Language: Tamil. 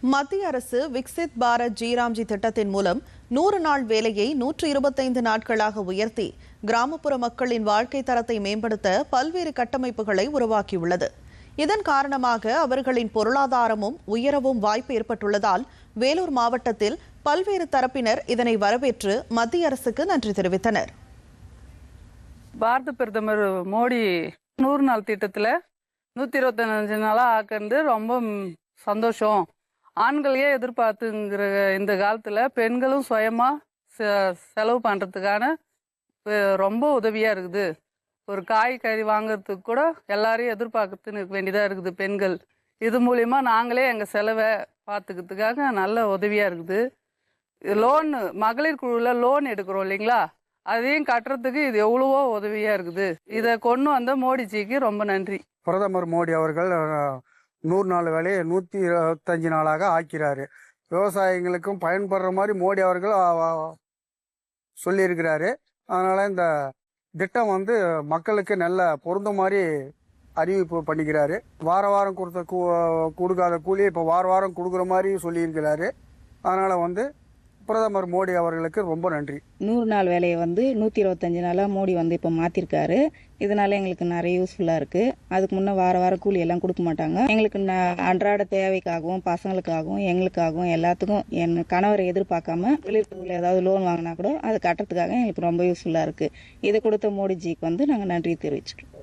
மத்திய அரசு விக்சித் பாரத் ஜீராம்ஜி திட்டத்தின் மூலம் 100 நாள் வேலையை 125 நாட்களாக உயர்த்தி கிராமப்புற மக்களின் வாழ்க்கை தரத்தை மேம்படுத்த பல்வேறு கட்டமைப்புகளை உருவாக்கியுள்ளது. இதன் காரணமாக அவர்களின் பொருளாதாரமும் உயரவும் வாய்ப்பு ஏற்பட்டுள்ளதால் வேலூர் மாவட்டத்தில் பல்வேறு தரப்பினர் இதனை வரவேற்று மத்திய அரசுக்கு நன்றி தெரிவித்தனர். பாரத பிரதமர் மோடி 100 நாள் திட்டத்தில் 125 நாளாக ஆக்குறது ரொம்ப சந்தோஷம். ஆண்களையே எதிர்பார்த்துங்கிற இந்த காலத்தில் பெண்களும் சுயமாக செலவு பண்ணுறதுக்கான ரொம்ப உதவியாக இருக்குது. ஒரு காய்கறி வாங்கிறதுக்கு கூட எல்லாரையும் எதிர்பார்க்கறதுன்னு வேண்டியதாக இருக்குது பெண்கள். இது மூலிமா நாங்களே எங்கள் செலவை பார்த்துக்கிறதுக்காக நல்ல உதவியாக இருக்குது. லோன் மகளிர் குழுவில் லோன் எடுக்கிறோம் இல்லைங்களா, அதையும் கட்டுறதுக்கு இது எவ்வளவோ உதவியாக இருக்குது. இதை கொண்டு வந்த மோடிஜிக்கு ரொம்ப நன்றி. பிரதமர் மோடி அவர்கள் 100 நாள் வேலையை 125 நாளாக ஆக்கிறாரு. விவசாயிகளுக்கும் பயன்படுற மாதிரி மோடி அவர்கள் சொல்லியிருக்கிறாரு. அதனால் இந்த திட்டம் மக்களுக்கு நல்ல பொருந்த மாதிரி அறிவிப்பு பண்ணிக்கிறாரு. வாரம் கொடுக்காத கூலி இப்போ வாரம் கொடுக்குற மாதிரி சொல்லியிருக்கிறாரு. அதனால் பிரதமர் மோடி அவர்களுக்கு ரொம்ப நன்றி. 100 நாள் வேலையை 125 நாளாக மோடி இப்போ மாற்றிருக்காரு. இதனால எங்களுக்கு நிறைய யூஸ்ஃபுல்லாக இருக்குது. அதுக்கு முன்னே வாரம் கூலி எல்லாம் கொடுக்க மாட்டாங்க. எங்களுக்கு அன்றாட தேவைக்காகவும் பசங்களுக்காகவும் எங்களுக்காகவும் எல்லாத்துக்கும் என் கணவரை எதிர்பார்க்காம வெளியூரில் ஏதாவது லோன் வாங்கினா கூட அதை கட்டுறதுக்காக எங்களுக்கு ரொம்ப யூஸ்ஃபுல்லாக இருக்குது. இதை கொடுத்த மோடிஜிக்கு நாங்கள் நன்றி தெரிவிச்சுக்கிறோம்.